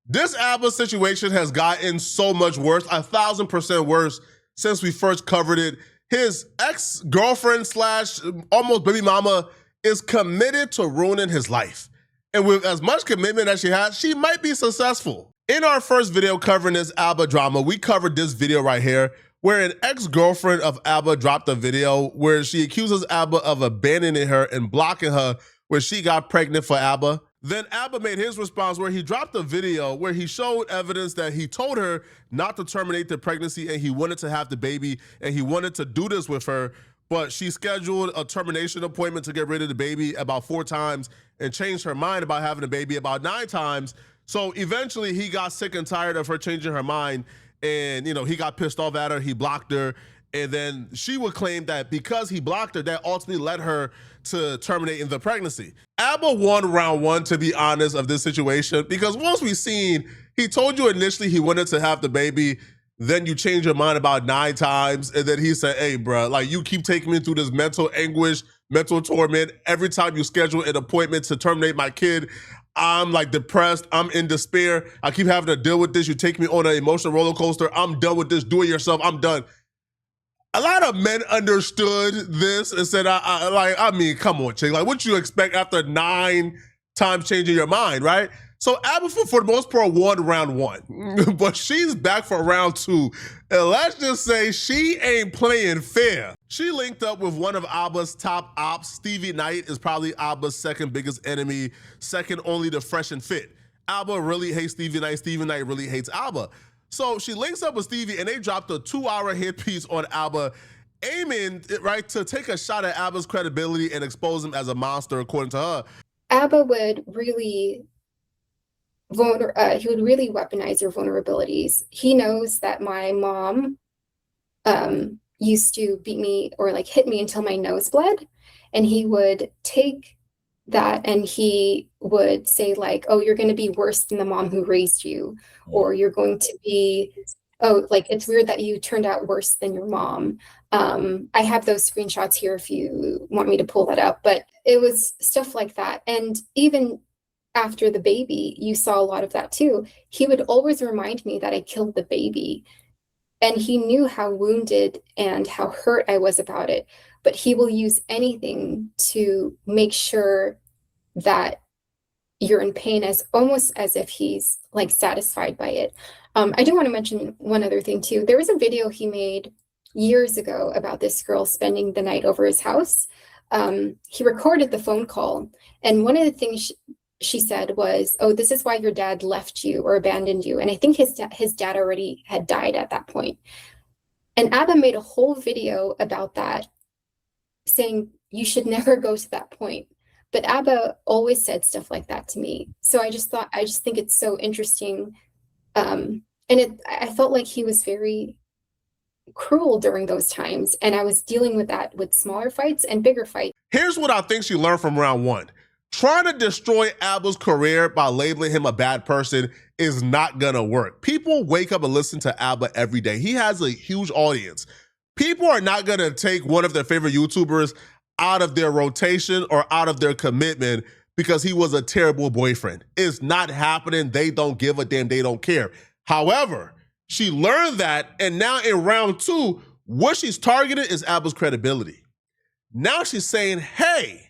This Abba situation has gotten so much worse, 1,000% worse since we first covered it. His ex-girlfriend slash almost baby mama is committed to ruining his life. And with as much commitment as she has, she might be successful. In our first video covering this Abba drama, we covered this video right here where an ex-girlfriend of Abba dropped a video where she accuses Abba of abandoning her and blocking her when she got pregnant for Abba. Then Abba made his response where he dropped a video where he showed evidence that he told her not to terminate the pregnancy and he wanted to have the baby and he wanted to do this with her, but she scheduled a termination appointment to get rid of the baby about 4 times and changed her mind about having a baby about 9 times. So eventually he got sick and tired of her changing her mind and, he got pissed off at her, he blocked her, and then she would claim that because he blocked her, that ultimately led her to terminating the pregnancy. Abba won round 1, to be honest, of this situation, because once we've seen, he told you initially he wanted to have the baby, then you change your mind about 9 times, and then he said, hey, bro, like you keep taking me through this mental anguish, mental torment. Every time you schedule an appointment to terminate my kid, I'm like depressed, I'm in despair. I keep having to deal with this. You take me on an emotional roller coaster. I'm done with this. Do it yourself. I'm done. A lot of men understood this and said, I mean, come on, chick. Like, what you expect after 9 times changing your mind, right? So Abba, for the most part, won round 1. But she's back for round 2. And let's just say she ain't playing fair. She linked up with one of Abba's top ops. Stevie Knight is probably Abba's second biggest enemy, second only to Fresh and Fit. Abba really hates Stevie Knight. Stevie Knight really hates Abba. So she links up with Stevie and they dropped a 2-hour hit piece on Abba, aiming, right, to take a shot at Abba's credibility and expose him as a monster, according to her. Abba would really he would really weaponize your vulnerabilities. He knows that my mom used to beat me or like hit me until my nose bled, and he would take that and he would say like, oh, you're going to be worse than the mom who raised you, or you're going to be, oh, like it's weird that you turned out worse than your mom. I have those screenshots here if you want me to pull that up, but it was stuff like that. And even after the baby, you saw a lot of that too. He would always remind me that I killed the baby, and he knew how wounded and how hurt I was about it, but he will use anything to make sure that you're in pain, as almost as if he's like satisfied by it. I do want to mention one other thing too. There was a video he made years ago about this girl spending the night over his house. He recorded the phone call, and one of the things she said was, oh, this is why your dad left you or abandoned you. And I think his dad already had died at that point. And Abba made a whole video about that, saying you should never go to that point. But Abba always said stuff like that to me. So I just think it's so interesting. And I felt like he was very cruel during those times. And I was dealing with that with smaller fights and bigger fights. Here's what I think she learned from round 1. Trying to destroy Abba's career by labeling him a bad person is not gonna work. People wake up and listen to Abba every day. He has a huge audience. People are not gonna take one of their favorite YouTubers out of their rotation or out of their commitment because he was a terrible boyfriend. It's not happening. They don't give a damn. They don't care. However, she learned that, and now in round 2, what she's targeted is Abba's credibility. Now she's saying, hey,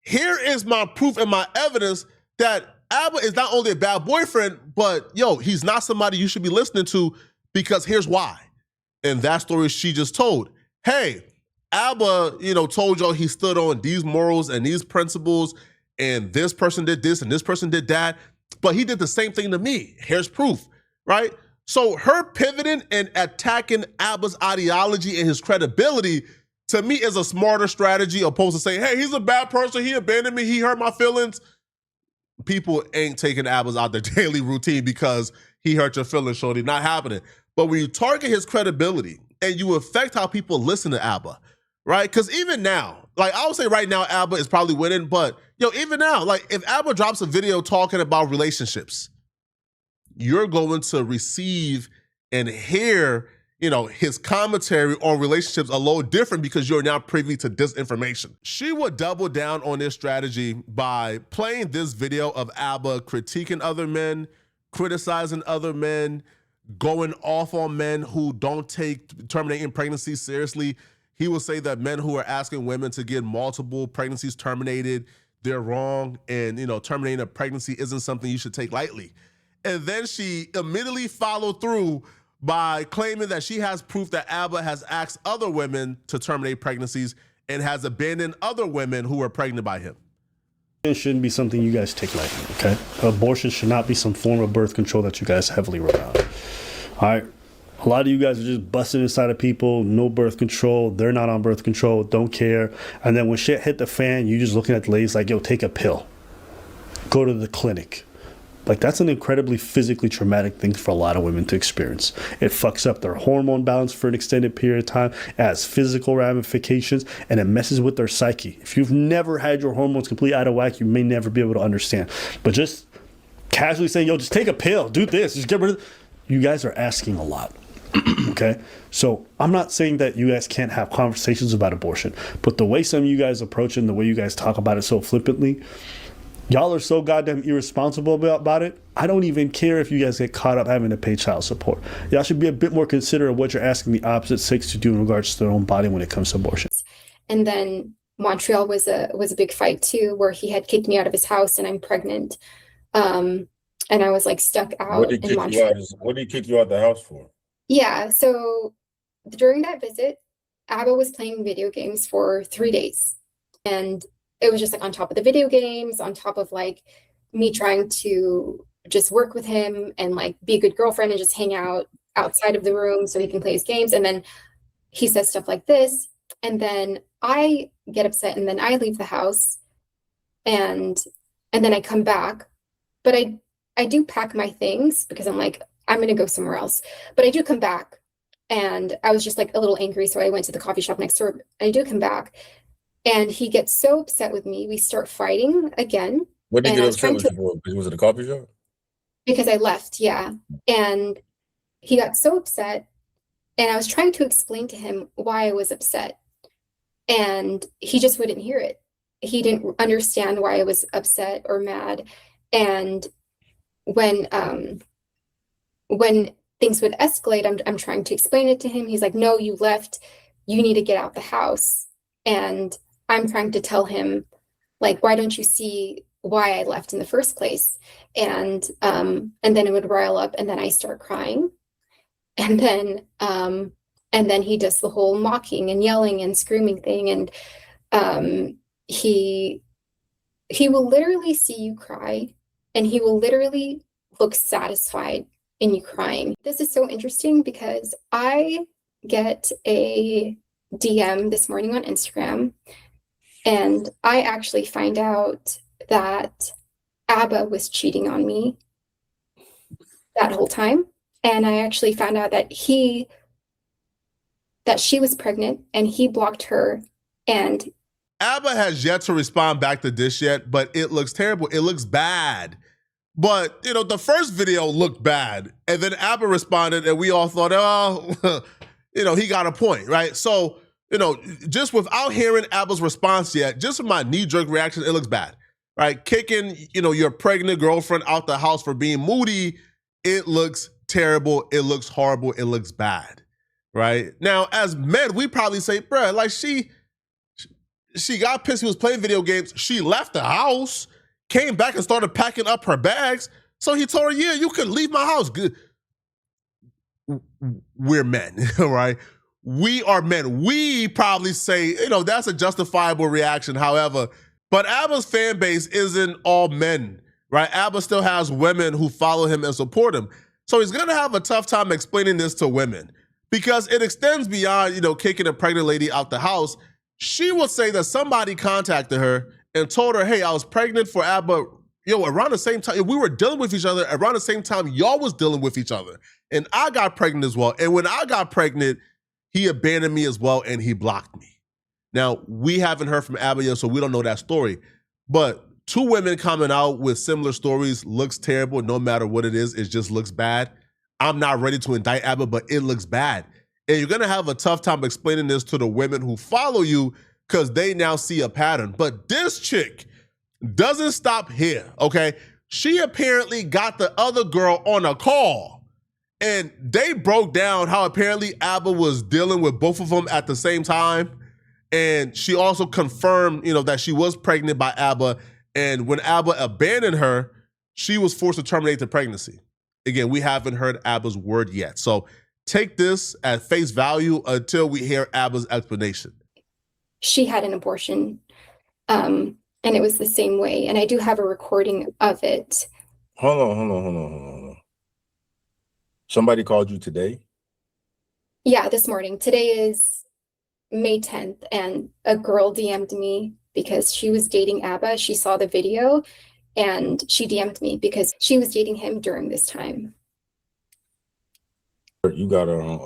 here is my proof and my evidence that Abba is not only a bad boyfriend, but yo, he's not somebody you should be listening to, because here's why. And that story she just told. Hey, Abba, told y'all he stood on these morals and these principles, and this person did this and this person did that, but he did the same thing to me. Here's proof, right? So her pivoting and attacking Abba's ideology and his credibility, to me, is a smarter strategy opposed to saying, hey, he's a bad person, he abandoned me, he hurt my feelings. People ain't taking Abba's out their daily routine because he hurt your feelings, shorty. Not happening. But when you target his credibility and you affect how people listen to Abba, right? Because even now, like I would say right now, Abba is probably winning, but even now, like if Abba drops a video talking about relationships, you're going to receive and hear his commentary on relationships a little different because you're now privy to disinformation. She would double down on this strategy by playing this video of Abba critiquing other men, criticizing other men, going off on men who don't take terminating pregnancy seriously. He will say that men who are asking women to get multiple pregnancies terminated, they're wrong, and terminating a pregnancy isn't something you should take lightly. And then she immediately followed through by claiming that she has proof that Abba has asked other women to terminate pregnancies and has abandoned other women who were pregnant by him. It shouldn't be something you guys take lightly, okay? Abortion should not be some form of birth control that you guys heavily rely on. All right? A lot of you guys are just busting inside of people, no birth control, they're not on birth control, don't care. And then when shit hit the fan, you just looking at the ladies like, yo, take a pill. Go to the clinic. Like, that's an incredibly physically traumatic thing for a lot of women to experience. It fucks up their hormone balance for an extended period of time. It has physical ramifications, and it messes with their psyche. If you've never had your hormones completely out of whack, you may never be able to understand. But just casually saying, yo, just take a pill, do this, just get rid of it. You guys are asking a lot. Okay? So I'm not saying that you guys can't have conversations about abortion, but the way some of you guys approach it and the way you guys talk about it so flippantly, y'all are so goddamn irresponsible about it. I don't even care if you guys get caught up having to pay child support. Y'all should be a bit more considerate of what you're asking the opposite sex to do in regards to their own body when it comes to abortion. And then Montreal was a big fight too, where he had kicked me out of his house and I'm pregnant. And I was like stuck out in Montreal. What did he kick you out the house for? Yeah, so during that visit, Abba was playing video games for 3 days. And it was just like on top of the video games, on top of like me trying to just work with him and like be a good girlfriend and just hang out outside of the room so he can play his games. And then he says stuff like this. And then I get upset and then I leave the house and then I come back. But I do pack my things because I'm like, I'm going to go somewhere else. But I do come back and I was just like a little angry. So I went to the coffee shop next door. I do come back. And he gets so upset with me. We start fighting again. What did he get upset with you for? Because he was at the coffee shop? Because I left, yeah. And he got so upset. And I was trying to explain to him why I was upset. And he just wouldn't hear it. He didn't understand why I was upset or mad. And when things would escalate, I'm trying to explain it to him. He's like, no, you left. You need to get out the house. And I'm trying to tell him, like, why don't you see why I left in the first place? And then it would rile up, and then I start crying, and then he does the whole mocking and yelling and screaming thing, and he will literally see you cry, and he will literally look satisfied in you crying. This is so interesting because I get a DM this morning on Instagram, and I actually find out that Abba was cheating on me that whole time. And I actually found out that she was pregnant and he blocked her. And Abba has yet to respond back to this yet, but it looks terrible. It looks bad. But, the first video looked bad. And then Abba responded and we all thought, oh, he got a point, right? So, just without hearing Abba's response yet, just from my knee-jerk reaction, it looks bad, right? Kicking, your pregnant girlfriend out the house for being moody, it looks terrible, it looks horrible, it looks bad, right? Now, as men, we probably say, bruh, like she got pissed, he was playing video games, she left the house, came back and started packing up her bags, so he told her, yeah, you can leave my house. Good. We're men, right? We are men. We probably say, that's a justifiable reaction. However, but Abba's fan base isn't all men, right? Abba still has women who follow him and support him. So he's going to have a tough time explaining this to women because it extends beyond, kicking a pregnant lady out the house. She will say that somebody contacted her and told her, hey, I was pregnant for Abba, around the same time. We were dealing with each other around the same time y'all was dealing with each other. And I got pregnant as well. And when I got pregnant, he abandoned me as well, and he blocked me. Now, we haven't heard from Abba yet, so we don't know that story. But two women coming out with similar stories looks terrible no matter what it is. It just looks bad. I'm not ready to indict Abba, but it looks bad. And you're going to have a tough time explaining this to the women who follow you because they now see a pattern. But this chick doesn't stop here, okay? she apparently got the other girl on a call. And they broke down how apparently Abba was dealing with both of them at the same time. And she also confirmed, that she was pregnant by Abba. And when Abba abandoned her, she was forced to terminate the pregnancy. Again, we haven't heard Abba's word yet. So take this at face value until we hear Abba's explanation. She had an abortion, and it was the same way. And I do have a recording of it. Hold on. Somebody called you today? Yeah, this morning. Today is May 10th, and a girl DM'd me because she was dating Abba. She saw the video, and she DM'd me because she was dating him during this time. You got her on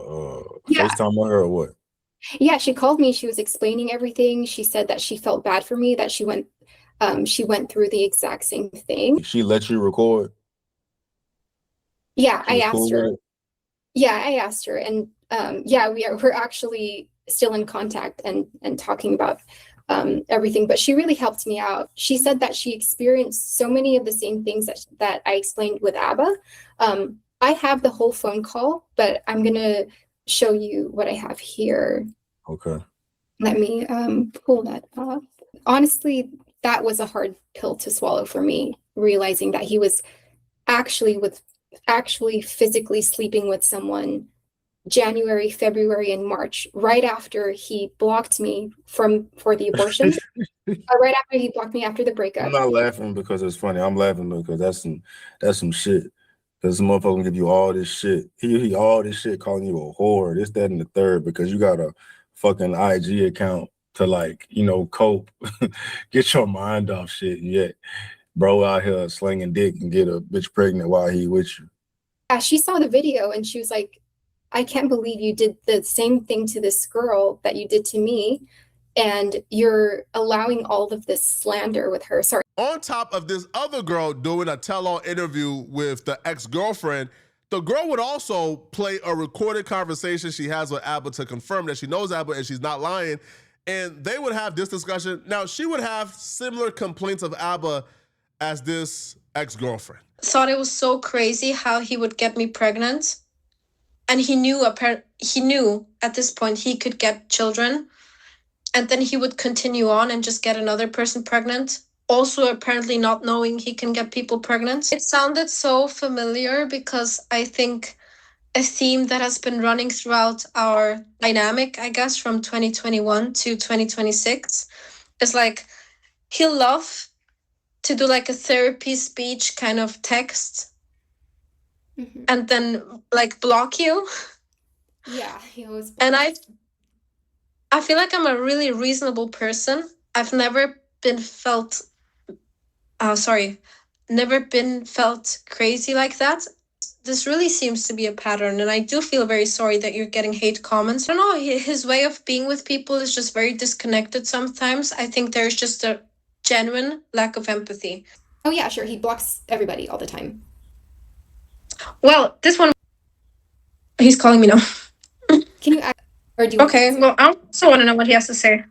FaceTime with her or what? Yeah, she called me. She was explaining everything. She said that she felt bad for me, that she went through the exact same thing. She let you record? Yeah, I asked her. Yeah, I asked her, and we're actually still in contact and talking about everything. But she really helped me out. She said that she experienced so many of the same things that I explained with Abba. I have the whole phone call, but I'm gonna show you what I have here. Okay. Let me pull that up. Honestly, that was a hard pill to swallow for me, realizing that he was actually physically sleeping with someone January, February, and March, right after he blocked me for the abortion. Right after he blocked me after the breakup. I'm not laughing because it's funny. I'm laughing because that's some shit. Because the motherfucker give you all this shit. He all this shit calling you a whore, this, that, and the third, because you got a fucking IG account to cope, get your mind off shit, and yet bro out here slinging dick and get a bitch pregnant while he with you. Yeah, she saw the video and she was like, I can't believe you did the same thing to this girl that you did to me, and you're allowing all of this slander with her. Sorry. On top of this other girl doing a tell-all interview with the ex-girlfriend, the girl would also play a recorded conversation she has with Abba to confirm that she knows Abba and she's not lying. And they would have this discussion. Now, she would have similar complaints of Abba as this ex-girlfriend. Thought it was so crazy how he would get me pregnant. And he knew at this point he could get children. And then he would continue on and just get another person pregnant. Also apparently not knowing he can get people pregnant. It sounded so familiar because I think a theme that has been running throughout our dynamic, I guess, from 2021 to 2026 is like he'll love to do like a therapy speech kind of text and then like block you. Yeah, he always blocks. And I feel like I'm a really reasonable person. I've never been felt crazy like that. This really seems to be a pattern, and I do feel very sorry that you're getting hate comments. I don't know, his way of being with people is just very disconnected sometimes. I think there's just a genuine lack of empathy. Oh yeah, sure, he blocks everybody all the time. Well, this one, he's calling me now. Can you or do you Okay, well, I also want to know what he has to say.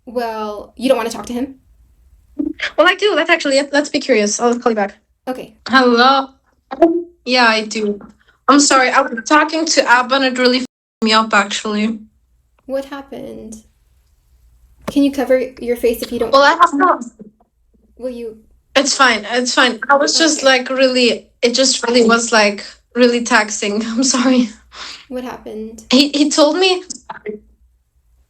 Well, you don't want to talk to him? Well, I do. Let's be curious. I'll call you back. Okay. Hello? Yeah, I do. I'm sorry. I was talking to Abba and it really f***ed me up, actually. What happened? Can you cover your face if you don't? Well, I have not. Will you? It's fine. I was just like really, it just really was like really taxing. I'm sorry. What happened? He told me,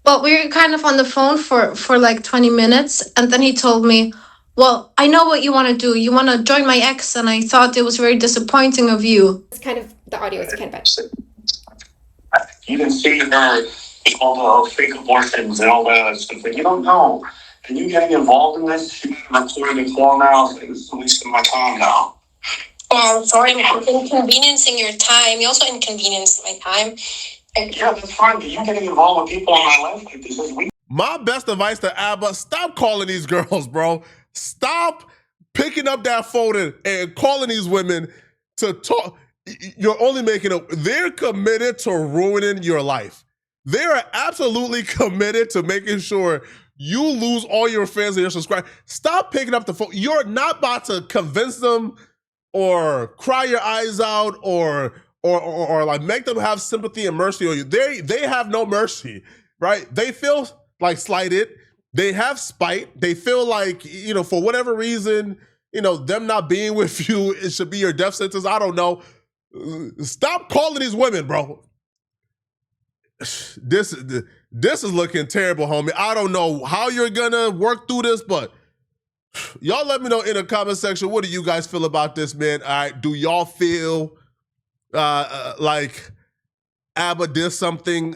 well, we were kind of on the phone for like 20 minutes. And then he told me, well, I know what you want to do. You want to join my ex. And I thought it was very disappointing of you. It's kind of, the audio is kind of bad. You didn't see her all the fake abortions and all that stuff. But you don't know. And you getting involved in this? She's recording the call now. So this is wasting my time now. Well, I'm sorry, I'm inconveniencing your time. You also inconvenienced my time. Yeah, that's fine. But you getting involved with people in my life like this is weird. My best advice to Abba, stop calling these girls, bro. Stop picking up that phone and calling these women to talk. You're only making they're committed to ruining your life. They are absolutely committed to making sure you lose all your fans and your subscribers. Stop picking up the phone. You're not about to convince them or cry your eyes out or like make them have sympathy and mercy on you. They have no mercy, right? They feel like slighted. They have spite. They feel like, you know, for whatever reason, you know, them not being with you, it should be your death sentence. I don't know. Stop calling these women, bro. This is looking terrible, homie. I don't know how you're gonna work through this, but y'all let me know in the comment section. What do you guys feel about this, man? All right, do y'all feel like Abba did something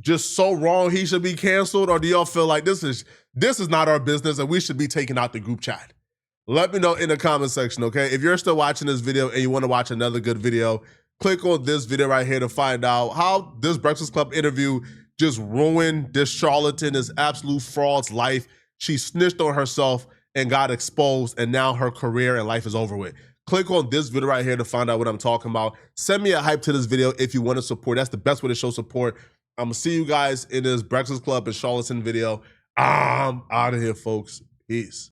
just so wrong he should be canceled, or do y'all feel like this is not our business and we should be taken out the group chat? Let me know in the comment section, okay? If you're still watching this video and you want to watch another good video, click on this video right here to find out how this Breakfast Club interview just ruined this charlatan, this absolute fraud's life. She snitched on herself and got exposed, and now her career and life is over with. Click on this video right here to find out what I'm talking about. Send me a hype to this video if you want to support. That's the best way to show support. I'm going to see you guys in this Breakfast Club and charlatan video. I'm out of here, folks. Peace.